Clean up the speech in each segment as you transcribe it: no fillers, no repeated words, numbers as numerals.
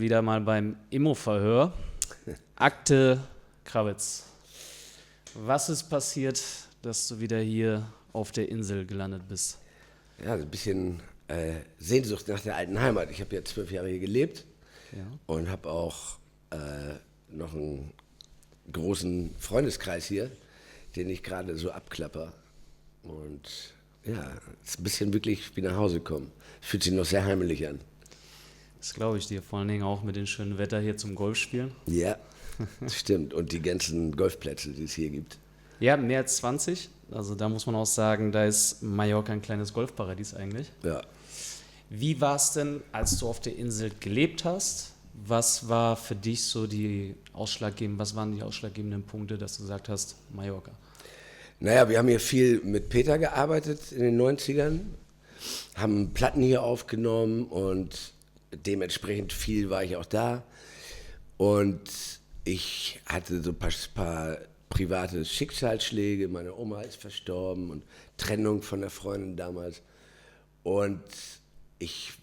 wir wieder mal beim Immo-Verhör. Akte Krawitz. Was ist passiert, dass du wieder hier auf der Insel gelandet bist? Ja, ein bisschen Sehnsucht nach der alten Heimat. Ich habe ja 12 Jahre hier gelebt und habe auch noch einen großen Freundeskreis hier, den ich gerade so abklapper. Und ja, es ist ein bisschen wirklich wie nach Hause kommen. Fühlt sich noch sehr heimelig an. Das glaube ich dir, vor allen Dingen auch mit dem schönen Wetter hier zum Golfspielen. Ja, das stimmt. Und die ganzen Golfplätze, die es hier gibt. Ja, mehr als 20. Also da muss man auch sagen, da ist Mallorca ein kleines Golfparadies eigentlich. Ja. Wie war es denn, als du auf der Insel gelebt hast? Was war für dich so was waren die ausschlaggebenden Punkte, dass du gesagt hast, Mallorca? Naja, wir haben hier viel mit Peter gearbeitet in den 90ern, haben Platten hier aufgenommen und dementsprechend viel war ich auch da. Und ich hatte so ein paar private Schicksalsschläge. Meine Oma ist verstorben und Trennung von der Freundin damals. Und ich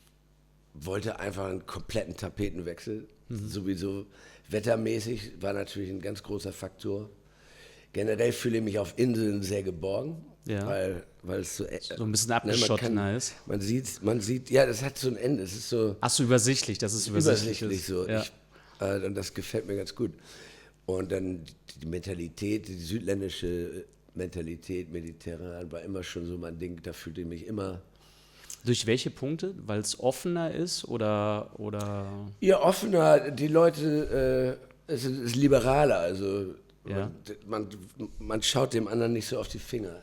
wollte einfach einen kompletten Tapetenwechsel. Sowieso wettermäßig war natürlich ein ganz großer Faktor. Generell fühle ich mich auf Inseln sehr geborgen, weil es so ein bisschen abgeschottener ist. Man sieht, ja, das hat so ein Ende. Es ist so. Ach so, übersichtlich, das ist übersichtlich. So. Ja. Und das gefällt mir ganz gut. Und dann die Mentalität, die südländische Mentalität, mediterran, war immer schon so mein Ding. Da fühlte ich mich immer. Durch welche Punkte? Weil es offener ist oder? Ja, offener. Die Leute, es ist liberaler. Also ja. man schaut dem anderen nicht so auf die Finger.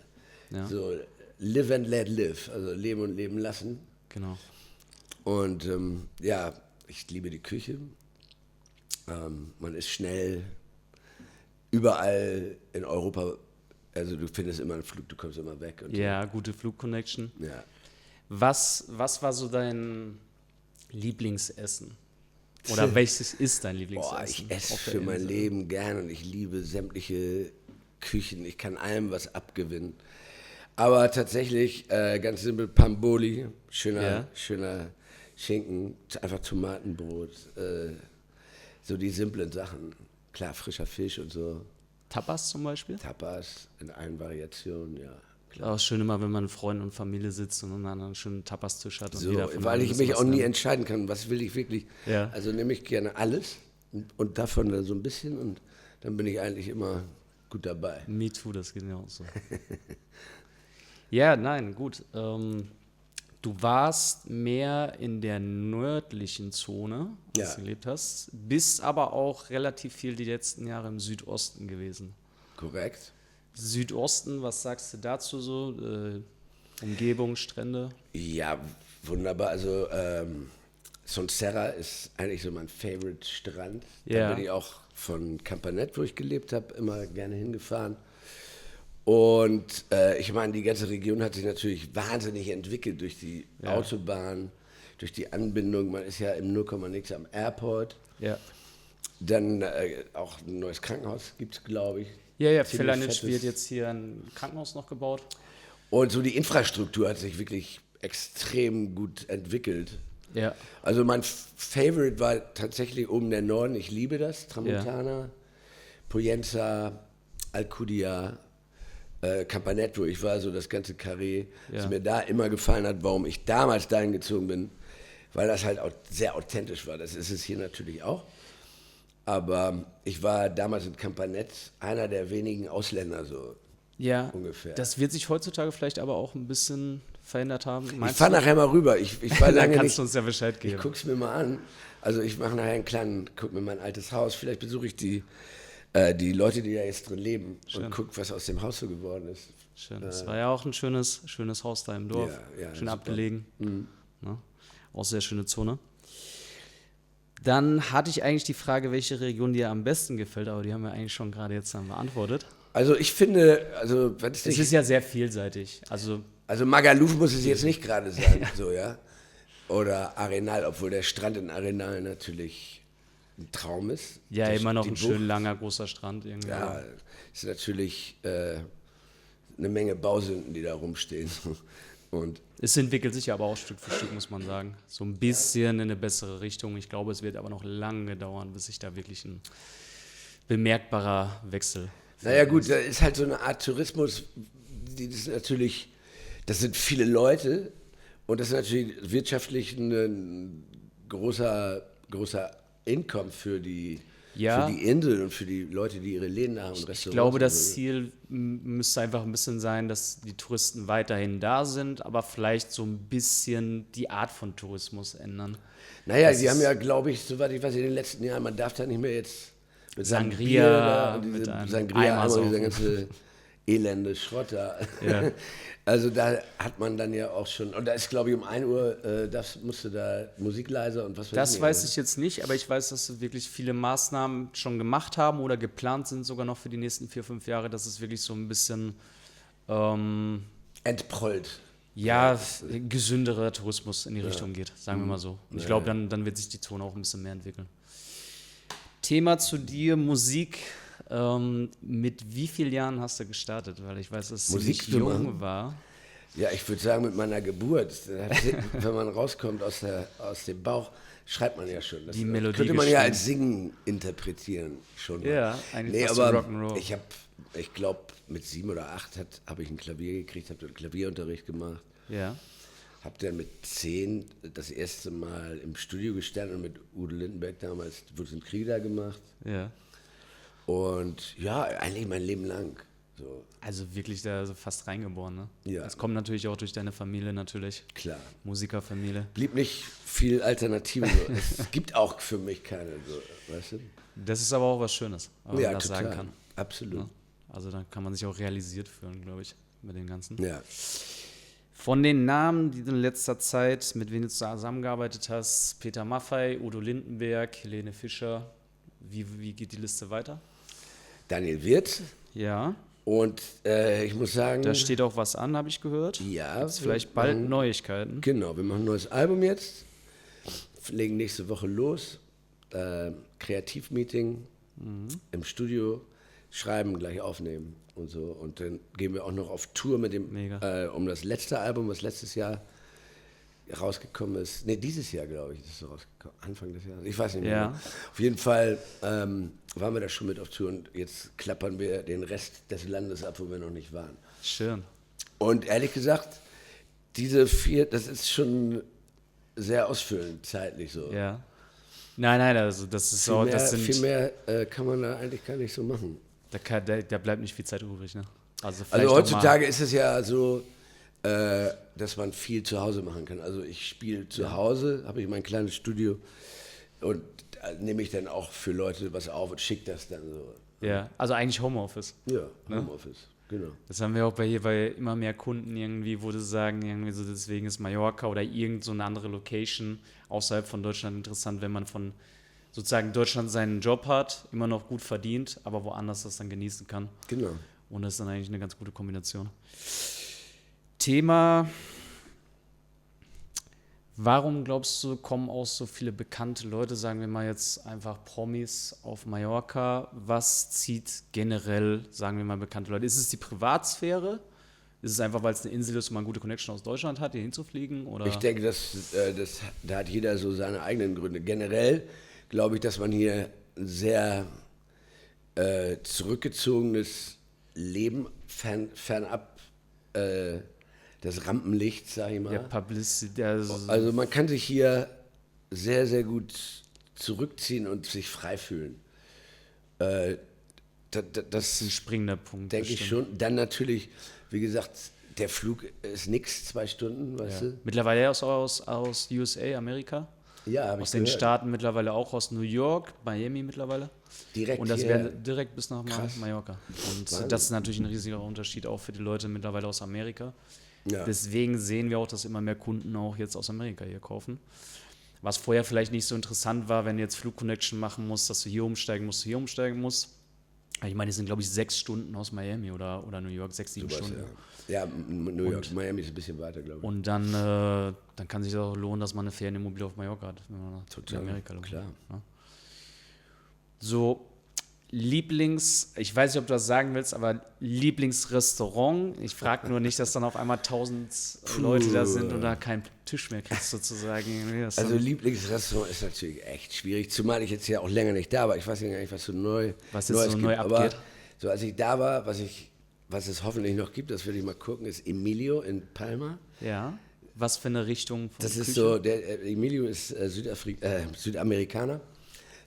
Ja. So live and let live. Also leben und leben lassen. Genau. Und ja, ich liebe die Küche. Man ist schnell überall in Europa, also du findest immer einen Flug, du kommst immer weg. Und ja, so. Gute Flugconnection. Ja. Was war so dein Lieblingsessen? Oder welches ist dein Lieblingsessen? Ich esse für mein Leben gern und ich liebe sämtliche Küchen. Ich kann allem was abgewinnen. Aber tatsächlich, ganz simpel, Pamboli, schöner Schinken, einfach Tomatenbrot, so die simplen Sachen. Klar, frischer Fisch und so. Tapas zum Beispiel? Tapas in allen Variationen, ja. Klar. Auch schön immer, wenn man mit Freunden und Familie sitzt und dann einen schönen Tapas-Tisch hat. Und so, jeder von weil ich mich auch nie entscheiden kann, was will ich wirklich. Ja. Also nehme ich gerne alles und davon dann so ein bisschen und dann bin ich eigentlich immer gut dabei. Me too, das geht mir auch so. Ja, nein, gut. Du warst mehr in der nördlichen Zone, als du gelebt hast, bist aber auch relativ viel die letzten Jahre im Südosten gewesen. Korrekt. Südosten, was sagst du dazu so? Umgebung, Strände? Ja, wunderbar. Also Son Serra ist eigentlich so mein Favorite Strand. Da bin ich auch von Campanet, wo ich gelebt habe, immer gerne hingefahren. Und ich meine, die ganze Region hat sich natürlich wahnsinnig entwickelt durch die Autobahn, durch die Anbindung. Man ist ja im 0,nix am Airport. Ja. Dann auch ein neues Krankenhaus gibt es, glaube ich. Ja, Felanitsch wird jetzt hier ein Krankenhaus noch gebaut. Und so die Infrastruktur hat sich wirklich extrem gut entwickelt. Ja. Also mein Favorite war tatsächlich oben der Norden. Ich liebe das. Tramontana, Poyenza, Alcudia, Campanet, wo ich war, so das ganze Carré, was mir da immer gefallen hat, warum ich damals dahin gezogen bin, weil das halt auch sehr authentisch war. Das ist es hier natürlich auch. Aber ich war damals in Campanet einer der wenigen Ausländer, so ungefähr. Das wird sich heutzutage vielleicht aber auch ein bisschen verändert haben. Ich fahre nachher mal rüber. Ich war lange Dann kannst nicht, du uns ja Bescheid geben. Ich guck's mir mal an. Also ich mache nachher guck mir mein altes Haus. Vielleicht besuche ich die Leute, die da jetzt drin leben und guck, was aus dem Haus so geworden ist. Schön. Das war ja auch ein schönes Haus da im Dorf. Schön super. Abgelegen. Mhm. Ja, auch sehr schöne Zone. Dann hatte ich eigentlich die Frage, welche Region dir am besten gefällt, aber die haben wir eigentlich schon gerade jetzt dann beantwortet. Also ich finde, es ist ja sehr vielseitig. Also Magaluf muss es jetzt nicht gerade sein, so, ja. Oder Arenal, obwohl der Strand in Arenal natürlich ein Traum ist. Ja, immer noch ein schön langer, großer Strand. Irgendwie. Ja, ist natürlich eine Menge Bausünden, die da rumstehen. Und Es entwickelt sich aber auch Stück für Stück, muss man sagen. So ein bisschen in eine bessere Richtung. Ich glaube, es wird aber noch lange dauern, bis sich da wirklich ein bemerkbarer Wechsel. naja gut, da ist halt so eine Art Tourismus, das sind viele Leute und das ist natürlich wirtschaftlich ein großer Income für die Insel und für die Leute, die ihre Läden haben und Restaurants. Ich glaube, das Ziel müsste einfach ein bisschen sein, dass die Touristen weiterhin da sind, aber vielleicht so ein bisschen die Art von Tourismus ändern. Naja, sie haben ja, glaube ich, soweit ich weiß, in den letzten Jahren, man darf da nicht mehr jetzt mit Sangria, mit einem Sangria, Eimer dieser ganze elende Schrott da. Ja. Also da hat man dann ja auch schon, und da ist, glaube ich, um 1 Uhr, musste da Musik leiser und was Das weiß ich jetzt nicht, aber ich weiß, dass sie wirklich viele Maßnahmen schon gemacht haben oder geplant sind, sogar noch für die nächsten 4, 5 Jahre, dass es wirklich so ein bisschen entprollt. gesünderer Tourismus in die Richtung geht, sagen wir mal so. Und ich glaube, dann wird sich die Zone auch ein bisschen mehr entwickeln. Thema zu dir, Musik. Mit wie vielen Jahren hast du gestartet? Weil ich weiß, dass es Musik ziemlich jung war. Ja, ich würde sagen, mit meiner Geburt. Wenn man rauskommt aus dem Bauch, schreibt man ja schon. Das Die Melodie könnte man ja gestimmt. als Singen interpretieren schon. Mal. Ja, eigentlich Nee, fast aber Rock'n'Roll. ich glaube, mit 7 oder 8 habe ich ein Klavier gekriegt, habe Klavierunterricht gemacht. Ja. Habe dann mit 10 das erste Mal im Studio gestanden und mit Udo Lindenberg damals Wurz im Krieg da gemacht. Ja. Und ja, eigentlich mein Leben lang. So, Also wirklich da so fast reingeboren, ne? Ja. Das kommt natürlich auch durch deine Familie natürlich. klar. Musikerfamilie. Blieb nicht viel Alternative. So. Es gibt auch für mich keine, so, weißt du? Das ist aber auch was Schönes, wenn man das total. sagen kann. Absolut. Ne? Also da kann man sich auch realisiert fühlen, glaube ich, mit dem Ganzen. Ja. Von den Namen, die du in letzter Zeit, mit denen du zusammengearbeitet hast, Peter Maffay, Udo Lindenberg, Helene Fischer, wie geht die Liste weiter? Daniel Wirth. Ja, Und ich muss sagen, da steht auch was an, habe ich gehört. ja, Gibt's vielleicht bald Neuigkeiten? genau, wir machen ein neues Album jetzt, legen nächste Woche los, Kreativmeeting im Studio, schreiben, gleich aufnehmen und so. Und dann gehen wir auch noch auf Tour mit dem, um das letzte Album, was letztes Jahr rausgekommen ist. Ne, dieses Jahr, glaube ich, ist es rausgekommen. Anfang des Jahres. Ich weiß nicht mehr. Ja. Genau. Auf jeden Fall waren wir da schon mit auf Tour und jetzt klappern wir den Rest des Landes ab, wo wir noch nicht waren. Schön. Und ehrlich gesagt, diese 4, das ist schon sehr ausfüllend zeitlich so. Ja. Nein, also das ist so, das sind. Viel mehr kann man da eigentlich gar nicht so machen. Da bleibt nicht viel Zeit übrig, ne? Also Also heutzutage ist es ja so, dass man viel zu Hause machen kann. Also ich spiele zu Hause, habe ich mein kleines Studio und da nehme ich dann auch für Leute was auf und schicke das dann so. Ja, also eigentlich Homeoffice. Ja, Homeoffice, genau. Das haben wir auch bei immer mehr Kunden irgendwie, wo sie sagen, irgendwie so deswegen ist Mallorca oder irgend so eine andere Location außerhalb von Deutschland interessant, wenn man von sozusagen Deutschland seinen Job hat, immer noch gut verdient, aber woanders das dann genießen kann. Genau. Und das ist dann eigentlich eine ganz gute Kombination. Thema, warum glaubst du, kommen auch so viele bekannte Leute, sagen wir mal jetzt einfach Promis auf Mallorca? Was zieht generell, sagen wir mal, bekannte Leute? Ist es die Privatsphäre? Ist es einfach, weil es eine Insel ist und man eine gute Connection aus Deutschland hat, hier hinzufliegen? Oder? Ich denke, da hat jeder so seine eigenen Gründe. Generell glaube ich, dass man hier ein sehr zurückgezogenes Leben fernab des Rampenlichts, sag ich mal. Der Publicity, Also man kann sich hier sehr, sehr gut zurückziehen und sich frei fühlen. Das ist ein springender Punkt. denke ich schon. Dann natürlich, wie gesagt, der Flug ist nix, 2 Stunden, weißt du? Mittlerweile aus USA, Amerika. Ja, habe ich Aus den gehört. Staaten mittlerweile auch, aus New York, Miami mittlerweile. Direkt Und das hier. wäre direkt bis nach Krass. Mallorca. Und Wahnsinn. das ist natürlich ein riesiger Unterschied auch für die Leute mittlerweile aus Amerika. Ja. Deswegen sehen wir auch, dass immer mehr Kunden auch jetzt aus Amerika hier kaufen. Was vorher vielleicht nicht so interessant war, wenn du jetzt Flugconnection machen musst, dass du hier umsteigen musst. Ich meine, es sind, glaube ich, 6 Stunden aus Miami oder New York, 6, 7 Sowas, Stunden. ja, New York, Miami ist ein bisschen weiter, glaube ich. Und dann kann sich das auch lohnen, dass man eine Ferienimmobilie auf Mallorca hat, wenn man Total, in Amerika lohnt. klar. Ja. So, ich weiß nicht, ob du das sagen willst, aber Lieblingsrestaurant. Ich frage nur nicht, dass dann auf einmal 1000 Leute da sind und da keinen Tisch mehr kriegst, sozusagen. Also Lieblingsrestaurant ist natürlich echt schwierig, zumal ich jetzt ja auch länger nicht da war. Ich weiß ja gar nicht, was so Neues neu abgeht. Aber so als ich da war, was es hoffentlich noch gibt, das will ich mal gucken, ist Emilio in Palma. Ja. Was für eine Richtung von Das Küche? ist so, Emilio ist Südamerikaner,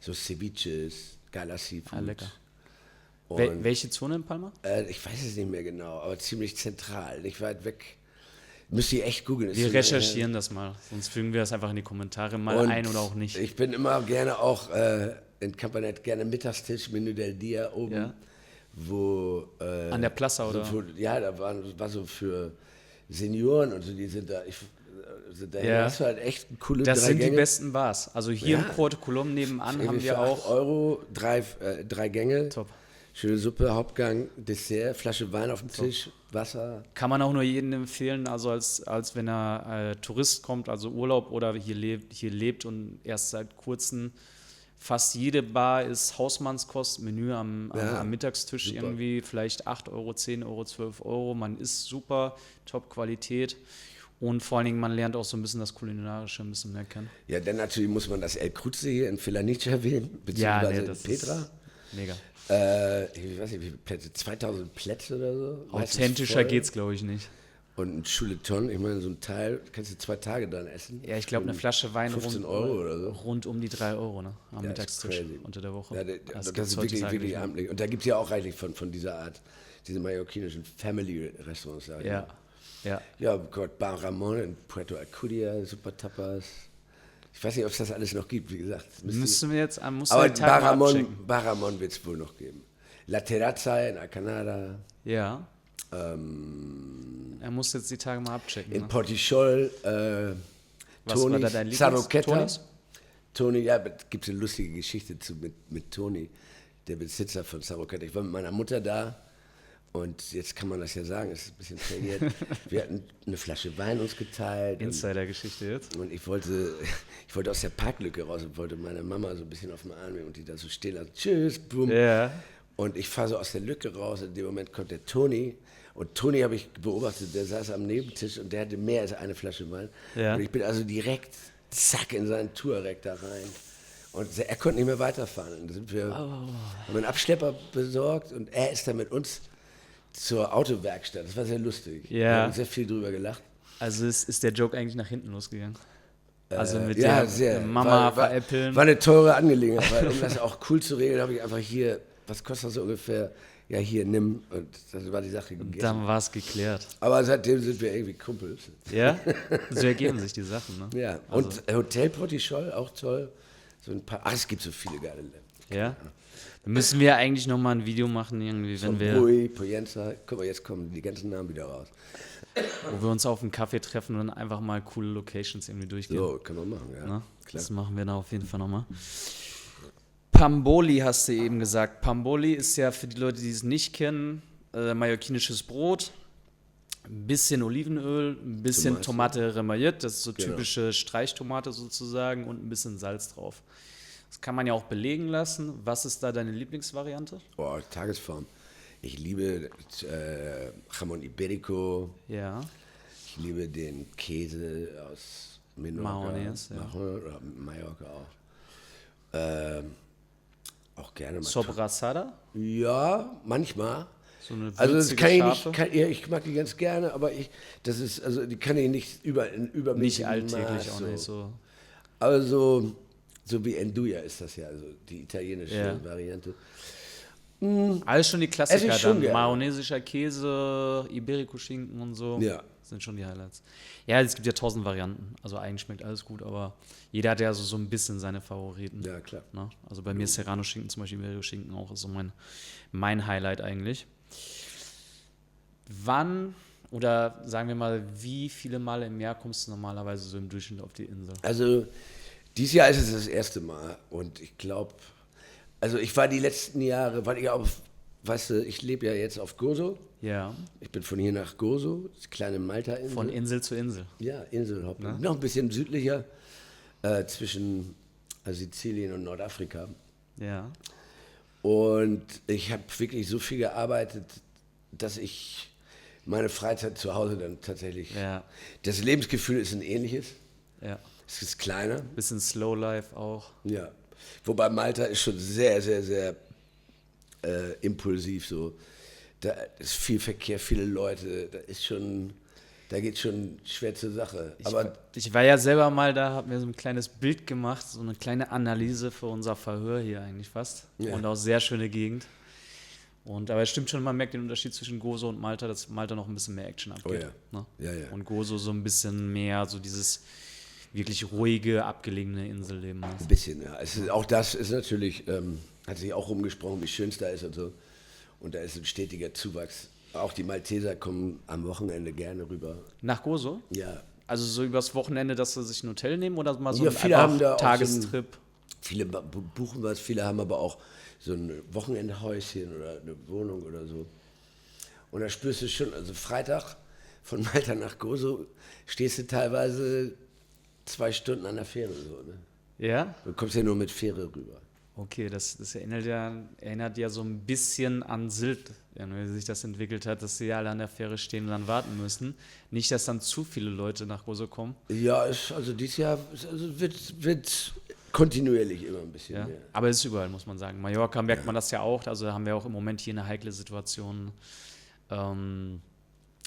so Ceviches, geiler Seafood. Ah, lecker. Und, welche Zone in Palma? ich weiß es nicht mehr genau, aber ziemlich zentral, nicht weit weg. Müsst ihr echt googeln. Wir recherchieren das mal, sonst fügen wir das einfach in die Kommentare mal ein oder auch nicht. Ich bin immer gerne auch in Campanet, gerne Mittagstisch, Menü del Dia oben. Ja. Wo, an der Plaza, oder? Ja, war so für Senioren und so, die sind da. Ja. Das war halt echt ein coole Das sind Gänge. die besten Bars. Also hier im Puerto Colom nebenan haben wir auch. 8 Euro, drei Gänge. Top. Schöne Suppe, Hauptgang, Dessert, Flasche Wein auf dem Tisch, Wasser. Kann man auch nur jedem empfehlen, also als wenn er Tourist kommt, also Urlaub oder hier lebt und erst seit kurzem. Fast jede Bar ist Hausmannskost, Menü am Mittagstisch super. Irgendwie, vielleicht 8 Euro, 10 Euro, 12 Euro. Man isst super, Top-Qualität. Und vor allen Dingen, man lernt auch so ein bisschen das Kulinarische ein bisschen mehr kennen. Ja, dann natürlich muss man das El Cruce hier in Filanice erwähnen, beziehungsweise in Petra. Mega. Ich weiß nicht, wie viele Plätze, 2000 Plätze oder so. Authentischer geht's, glaube ich, nicht. Und ein Chuleton, ich meine, so ein Teil kannst du 2 Tage dann essen. Ja, ich glaube, eine Flasche Wein 15 Euro oder so. Rund um die 3 Euro, ne? Am Mittagstisch unter der Woche. Ja, das ist wirklich amtlich. Und da gibt es ja auch reichlich von dieser Art, diese mallorquinischen Family-Restaurants. Ja, Gott, Bar Ramon in Puerto Alcudia, super Tapas. Ich weiß nicht, ob es das alles noch gibt, wie gesagt. Müssen wir jetzt am Aber Bar Ramon wird es wohl noch geben. La Terrazza in Alcanada. Ja. Er muss jetzt die Tage mal abchecken. In Portichol, was war da dein Lieblings? Toni, ja, da gibt es eine lustige Geschichte mit Toni, der Besitzer von Sarroqueta. Ich war mit meiner Mutter da und jetzt kann man das ja sagen, es ist ein bisschen verjährt. Wir hatten eine Flasche Wein uns geteilt. Insider-Geschichte jetzt. Und ich wollte aus der Parklücke raus und wollte meine Mama so ein bisschen auf den Arm nehmen und die da so stehen lassen. Tschüss, boom. Yeah. Und ich fahre so aus der Lücke raus, in dem Moment kommt der Toni. Und Toni habe ich beobachtet, der saß am Nebentisch und der hatte mehr als eine Flasche Wein. Ja. Und ich bin also direkt, zack, in seinen Touareg da rein. Und er konnte nicht mehr weiterfahren. Und dann sind wir, haben einen Abschlepper besorgt und er ist dann mit uns zur Autowerkstatt. Das war sehr lustig. Ja. Wir haben sehr viel drüber gelacht. Also ist der Joke eigentlich nach hinten losgegangen? Also mit der Mama veräppeln. War eine teure Angelegenheit, weil um das auch cool zu regeln, habe ich einfach hier, was kostet das so ungefähr? Ja, hier, nimm. Und das war die Sache gegessen. Dann war es geklärt. Aber seitdem sind wir irgendwie Kumpels. Ja? So ergeben sich die Sachen, ne? Ja, also. Und Hotel Portichol, auch toll. So ein paar, es gibt so viele geile Länder. Ja? Dann müssen wir eigentlich nochmal ein Video machen, irgendwie, wenn wir... Rui, Poyenza, guck mal, jetzt kommen die ganzen Namen wieder raus. Wo wir uns auf einen Kaffee treffen und einfach mal coole Locations irgendwie durchgehen. So, können wir machen, ja. Klar. Das machen wir da auf jeden Fall nochmal. Pamboli hast du eben gesagt. Pamboli ist ja für die Leute, die es nicht kennen, mallorquinisches Brot, ein bisschen Olivenöl, ein bisschen Tomate remailliert, das ist so typische Streichtomate sozusagen und ein bisschen Salz drauf. Das kann man ja auch belegen lassen. Was ist da deine Lieblingsvariante? Oh, Tagesform. Ich liebe Jamón Ibérico. Ja. Ich liebe den Käse aus Menorca. Mallorca auch. Auch gerne mal. Sobrasada? Ja, manchmal. So eine also das kann ich mag die ganz gerne, aber die kann ich nicht übermäßig nicht alltäglich auch nicht so. Aber so wie Enduja ist das ja, also die italienische Variante. Alles schon die Klassiker dann. Gerne. Mayonesischer Käse, Iberico-Schinken und so. Ja. Sind schon die Highlights. Ja, es gibt ja 1000 Varianten. Also eigentlich schmeckt alles gut, aber jeder hat ja so ein bisschen seine Favoriten. Ja, klar. Ne? Also bei mir ist Serrano-Schinken zum Beispiel, Iberico-Schinken auch ist so mein Highlight eigentlich. Wann oder sagen wir mal, wie viele Male im Jahr kommst du normalerweise so im Durchschnitt auf die Insel? Also dieses Jahr ist es das erste Mal und ich glaube, also ich war die letzten Jahre, weil ich auch, weißt du, ich lebe ja jetzt auf Gozo. Ja. Ich bin von hier nach Gozo, das kleine Malta-Insel. Von Insel zu Insel. Ja, Inselhopping. Ne? Noch ein bisschen südlicher, zwischen Sizilien und Nordafrika. Ja. Und ich habe wirklich so viel gearbeitet, dass ich meine Freizeit zu Hause dann tatsächlich... Ja. Das Lebensgefühl ist ein ähnliches. Ja. Es ist kleiner. Bisschen Slow Life auch. Ja. Wobei Malta ist schon sehr, sehr, sehr impulsiv so. Da ist viel Verkehr, viele Leute, da geht schon schwer zur Sache. Ich war ja selber mal da, habe mir so ein kleines Bild gemacht, so eine kleine Analyse für unser Verhör hier eigentlich fast. Ja. Und auch sehr schöne Gegend. Aber es stimmt schon, man merkt den Unterschied zwischen Gozo und Malta, dass Malta noch ein bisschen mehr Action abgeht. Oh ja. Ne? Ja. Und Gozo so ein bisschen mehr so dieses wirklich ruhige, abgelegene Inselleben. Ne? Ein bisschen, ja. Auch das ist natürlich, hat sich auch rumgesprochen, wie schön es da ist und so. Und da ist ein stetiger Zuwachs. Auch die Malteser kommen am Wochenende gerne rüber. Nach Gozo? Ja. Also so übers Wochenende, dass sie sich ein Hotel nehmen oder mal so Ja, viele haben da auch Tagestrip? Viele buchen was, viele haben aber auch so ein Wochenendhäuschen oder eine Wohnung oder so. Und da spürst du schon, also Freitag von Malta nach Gozo stehst du teilweise 2 Stunden an der Fähre. So, ne? Ja? Du kommst ja nur mit Fähre rüber. Okay, das erinnert ja so ein bisschen an Sylt, wie sich das entwickelt hat, dass sie alle an der Fähre stehen und dann warten müssen. Nicht, dass dann zu viele Leute nach Gozo kommen. Ja, also dieses Jahr wird kontinuierlich immer ein bisschen mehr. Aber es ist überall, muss man sagen. Mallorca merkt man das ja auch, also haben wir auch im Moment hier eine heikle Situation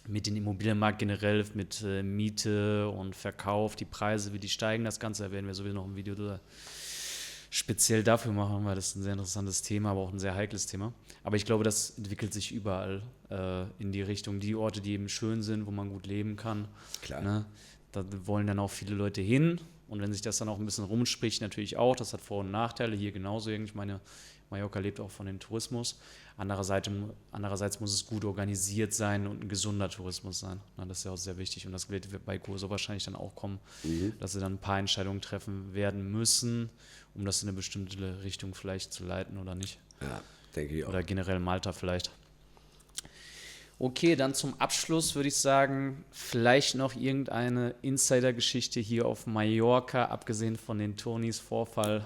mit dem Immobilienmarkt generell, mit Miete und Verkauf, die Preise, wie die steigen, das Ganze, da werden wir sowieso noch ein Video speziell dafür machen, weil das ist ein sehr interessantes Thema, aber auch ein sehr heikles Thema. Aber ich glaube, das entwickelt sich überall in die Richtung. Die Orte, die eben schön sind, wo man gut leben kann. Klar. Ne? Da wollen dann auch viele Leute hin. Und wenn sich das dann auch ein bisschen rumspricht, natürlich auch. Das hat Vor- und Nachteile. Hier genauso. Ich meine, Mallorca lebt auch von dem Tourismus. Andererseits muss es gut organisiert sein und ein gesunder Tourismus sein. Na, das ist ja auch sehr wichtig. Und das wird bei Gozo wahrscheinlich dann auch kommen, dass sie dann ein paar Entscheidungen treffen werden müssen, um das in eine bestimmte Richtung vielleicht zu leiten oder nicht. Ja, denke ich auch. Oder generell Malta vielleicht. Okay, dann zum Abschluss würde ich sagen, vielleicht noch irgendeine Insider-Geschichte hier auf Mallorca, abgesehen von den Tonys Vorfall,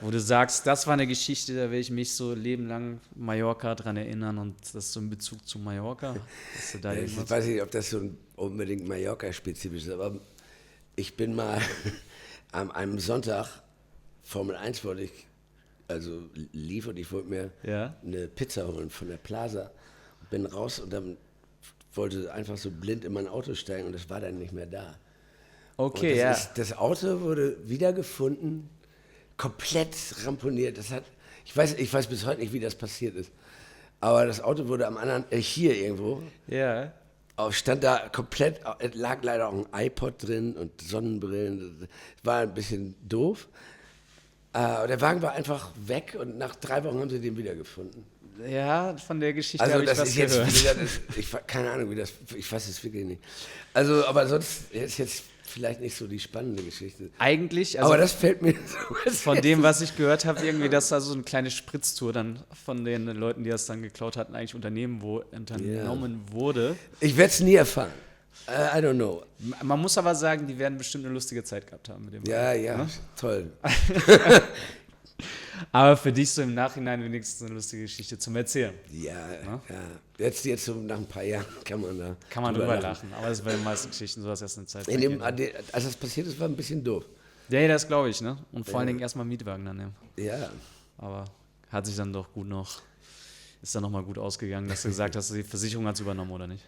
wo du sagst, das war eine Geschichte, da will ich mich so lebenlang Mallorca dran erinnern und das ist so ein Bezug zu Mallorca. Hast du da Ich weiß nicht, ob das so unbedingt Mallorca-spezifisch ist, aber ich bin mal an einem Sonntag, Formel 1 lief und ich wollte mir eine Pizza holen von der Plaza. Bin raus und dann wollte einfach so blind in mein Auto steigen und das war dann nicht mehr da. Okay, und das Auto wurde wiedergefunden, komplett ramponiert. Ich weiß bis heute nicht, wie das passiert ist. Aber das Auto wurde am anderen, hier irgendwo, stand da komplett, es lag leider auch ein iPod drin und Sonnenbrillen. War ein bisschen doof. Der Wagen war einfach weg und nach 3 Wochen haben sie den wiedergefunden. Ja, von der Geschichte habe ich was gehört. Keine Ahnung, ich weiß es wirklich nicht. Also, aber sonst ist jetzt vielleicht nicht so die spannende Geschichte. Eigentlich, aber das fällt mir so. Von dem, was ich gehört habe, irgendwie, dass da so eine kleine Spritztour dann von den Leuten, die das dann geklaut hatten, eigentlich unternommen wurde. Ich werde es nie erfahren. I don't know. Man muss aber sagen, die werden bestimmt eine lustige Zeit gehabt haben mit dem. Ja, ne? Toll. Aber für dich so im Nachhinein wenigstens eine lustige Geschichte zum Erzählen. Ja. Jetzt so nach ein paar Jahren kann man drüber lachen. Aber das ist bei den meisten Geschichten so, dass erst eine Zeit als das passiert ist, war ein bisschen doof. Ja, das glaube ich, ne? Und vor allen Dingen erstmal Mietwagen dann nehmen. Ja. Aber hat sich dann doch ist dann nochmal gut ausgegangen, dass du gesagt hast, die Versicherung hat es übernommen, oder nicht?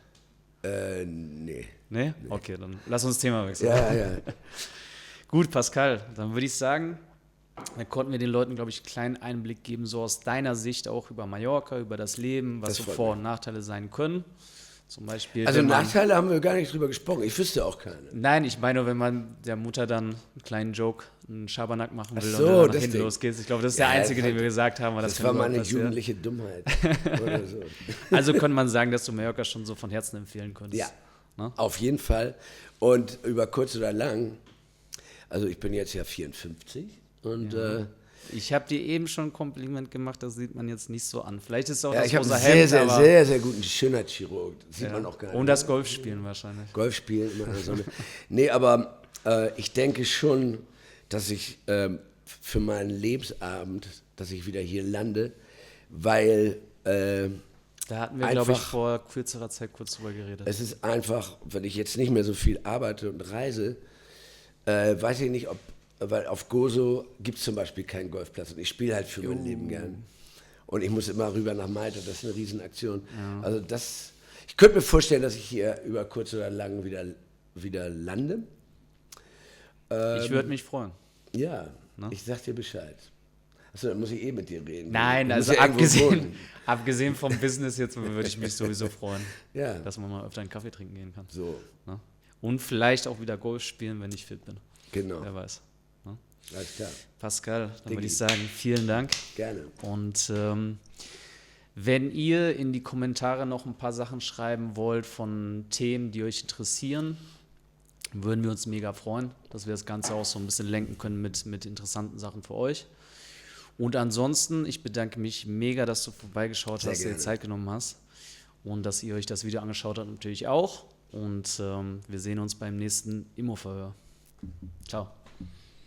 Nee. Nee? Okay, dann lass uns das Thema wechseln. Ja. Gut, Pascal, dann würde ich sagen, da konnten wir den Leuten, glaube ich, einen kleinen Einblick geben, so aus deiner Sicht auch über Mallorca, über das Leben, was so Vor- und Nachteile sein können. Zum Beispiel. Also Nachteile haben wir gar nicht drüber gesprochen. Ich wüsste auch keine. Nein, ich meine, wenn man der Mutter dann einen kleinen Joke, einen Schabernack machen will und dann nach hinten losgeht. Ich glaube, das ist der einzige, den wir gesagt haben. Das war meine jugendliche Dummheit. Oder so. Also könnte man sagen, dass du Mallorca schon so von Herzen empfehlen könntest. Ja, ne? Auf jeden Fall. Und über kurz oder lang, also ich bin jetzt ja 54 und ich habe dir eben schon ein Kompliment gemacht, das sieht man jetzt nicht so an. Vielleicht ist es auch das das rosa Hemd, sehr, sehr, sehr guten Schönheitschirurg. Das sieht man auch gar nicht. Und das Golfspielen wahrscheinlich. Golfspielen immer in der Sonne. Nee, aber ich denke schon, dass ich für meinen Lebensabend, dass ich wieder hier lande, weil Da hatten wir, glaube ich, vor kürzerer Zeit kurz drüber geredet. es ist einfach, wenn ich jetzt nicht mehr so viel arbeite und reise, weiß ich nicht, weil auf Gozo gibt es zum Beispiel keinen Golfplatz und ich spiele halt für mein Leben gern. Und ich muss immer rüber nach Malta, das ist eine Riesenaktion. Ja. Also ich könnte mir vorstellen, dass ich hier über kurz oder lang wieder lande. Ich würde mich freuen. Ja, ne? Ich sag dir Bescheid. Achso, dann muss ich mit dir reden. Nein, also abgesehen vom Business jetzt würde ich mich sowieso freuen, dass man mal öfter einen Kaffee trinken gehen kann. So. Ne? Und vielleicht auch wieder Golf spielen, wenn ich fit bin. Genau. Wer weiß. Ne? Alles klar. Pascal, dann würde ich sagen, vielen Dank. Gerne. Und wenn ihr in die Kommentare noch ein paar Sachen schreiben wollt von Themen, die euch interessieren, würden wir uns mega freuen, dass wir das Ganze auch so ein bisschen lenken können mit interessanten Sachen für euch. Und ansonsten, ich bedanke mich mega, dass du vorbeigeschaut hast, dir Zeit genommen hast und dass ihr euch das Video angeschaut habt, natürlich auch. Und wir sehen uns beim nächsten Immo-Verhör. Ciao.